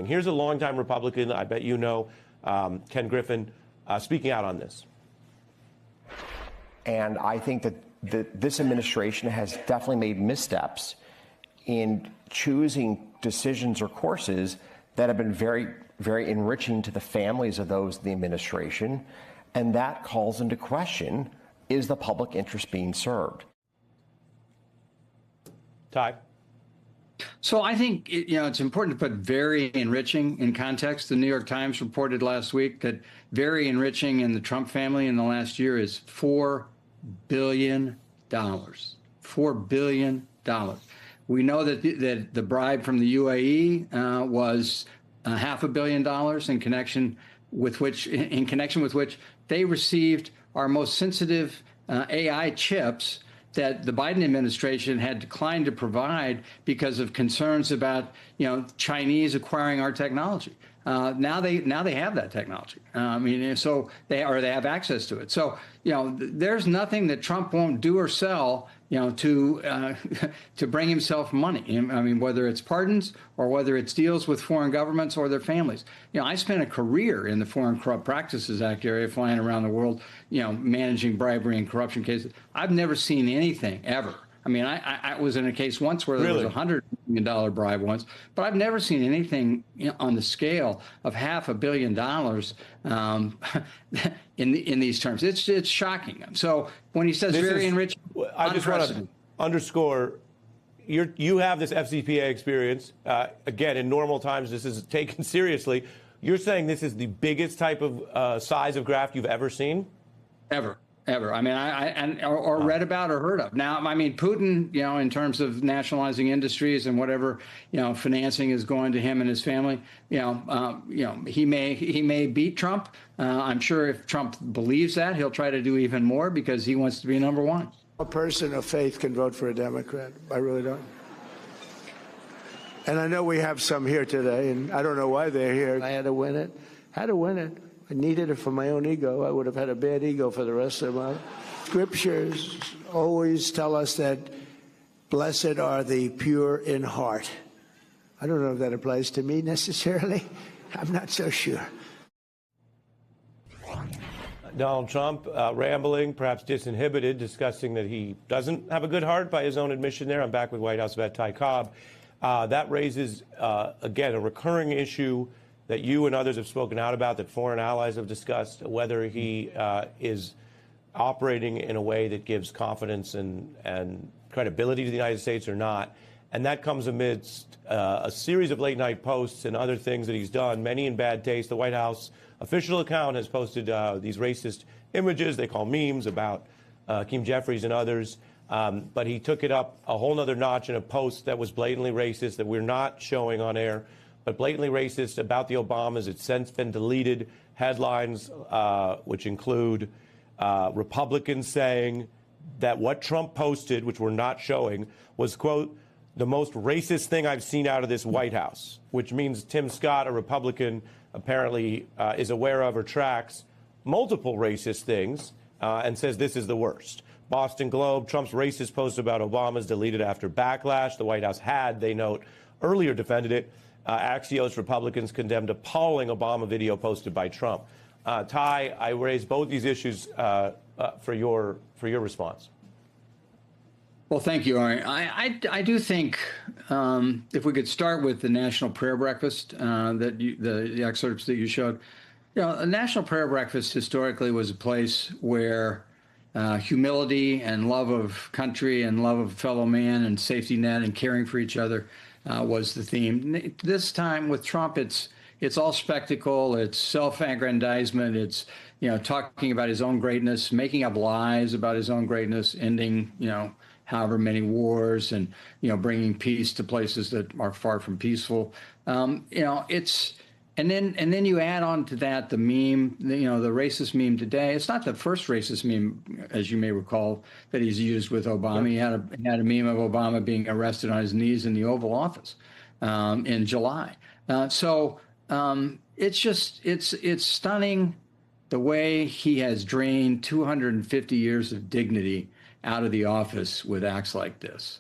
happening. Here's a longtime Republican, I bet you know, Ken Griffin, speaking out on this. And I think that this administration has definitely made missteps in choosing decisions or courses that have been very, very enriching to the families of those in the administration. And that calls into question, is the public interest being served? Ty? So I think it's important to put very enriching in context. The New York Times reported last week that very enriching in the Trump family in the last year is $4 billion. $4 billion. We know that the bribe from the UAE was $500 million in connection with which they received our most sensitive AI chips that the Biden administration had declined to provide because of concerns about Chinese acquiring our technology. Now they have that technology. So they have access to it. So there's nothing that Trump won't do or sell to bring himself money. I mean, whether it's pardons or whether it's deals with foreign governments or their families. I spent a career in the Foreign Corrupt Practices Act area, flying around the world, managing bribery and corruption cases. I've never seen anything ever. I mean, I was in a case once where there was $100 million bribe once, but I've never seen anything on the scale of $500 million in these terms. It's shocking. So when he says very enriched, I just want to underscore, you have this FCPA experience. Again, in normal times, this is taken seriously. You're saying this is the biggest type of size of graft you've ever seen? Ever. I mean, or read about or heard of. Now, I mean, Putin, in terms of nationalizing industries and whatever, financing is going to him and his family, he may beat Trump. I'm sure if Trump believes that, he'll try to do even more because he wants to be number one. A person of faith can vote for a Democrat. I really don't. And I know we have some here today, and I don't know why they're here. I had to win it. I needed it for my own ego. I would have had a bad ego for the rest of my life. Scriptures always tell us that blessed are the pure in heart. I don't know if that applies to me necessarily. I'm not so sure. Donald Trump rambling, perhaps disinhibited, discussing that he doesn't have a good heart by his own admission there. I'm back with White House vet Ty Cobb. That raises, again, a recurring issue that you and others have spoken out about, that foreign allies have discussed, whether he is operating in a way that gives confidence and credibility to the United States or not. And that comes amidst a series of late-night posts and other things that he's done, many in bad taste. The White House official account has posted these racist images they call memes about Hakeem Jeffries and others. But he took it up a whole nother notch in a post that was blatantly racist that we're not showing on air, but blatantly racist about the Obamas. It's since been deleted. Headlines, which include Republicans saying that what Trump posted, which we're not showing, was, quote, the most racist thing I've seen out of this White House, which means Tim Scott, a Republican, apparently is aware of or tracks multiple racist things and says this is the worst. Boston Globe, Trump's racist post about Obama's deleted after backlash. The White House had, they note, earlier defended it. Axios, Republicans condemned appalling Obama video posted by Trump. Ty, I raised both these issues for your response. Well, thank you, Ari. I do think if we could start with the National Prayer Breakfast, the excerpts that you showed. A National Prayer Breakfast historically was a place where humility and love of country and love of fellow man and safety net and caring for each other was the theme. This time with Trump, it's all spectacle, it's self-aggrandizement, it's talking about his own greatness, making up lies about his own greatness, ending however many wars, and bringing peace to places that are far from peaceful. It's and then you add on to that the meme, the racist meme today. It's not the first racist meme, as you may recall, that he's used with Obama. He had a meme of Obama being arrested on his knees in the Oval Office in July. It's stunning the way he has drained 250 years of dignity out of the office with acts like this.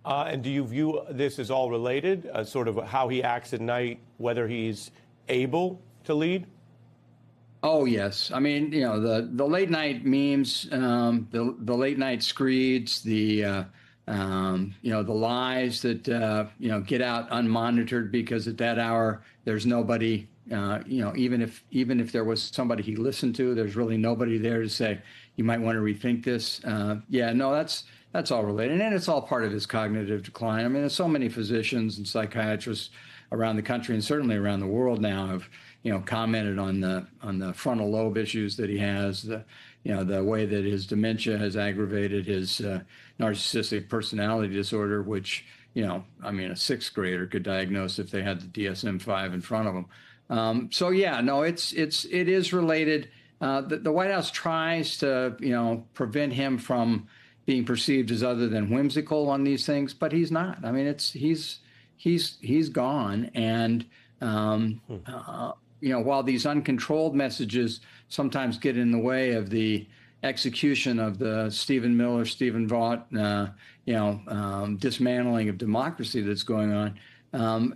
And do you view this as all related, sort of how he acts at night, whether he's able to lead? Oh yes, I mean, the late night memes, the late night screeds, the lies that get out unmonitored because at that hour there's nobody. Even if there was somebody he listened to, there's really nobody there to say you might want to rethink this. That's all related, and it's all part of his cognitive decline. I mean, there's so many physicians and psychiatrists around the country and certainly around the world now have commented on the frontal lobe issues that he has, the way that his dementia has aggravated his narcissistic personality disorder, which a sixth grader could diagnose if they had the DSM-5 in front of them. It is related. The White House tries to prevent him from being perceived as other than whimsical on these things, but he's not. I mean, he's gone, and while these uncontrolled messages sometimes get in the way of the execution of the Stephen Miller, Stephen Vaught, dismantling of democracy that's going on,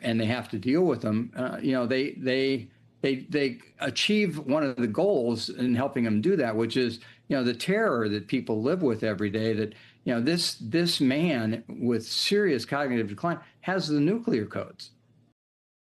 and they have to deal with them. They achieve one of the goals in helping them do that, which is the terror that people live with every day. That this man with serious cognitive decline has the nuclear codes.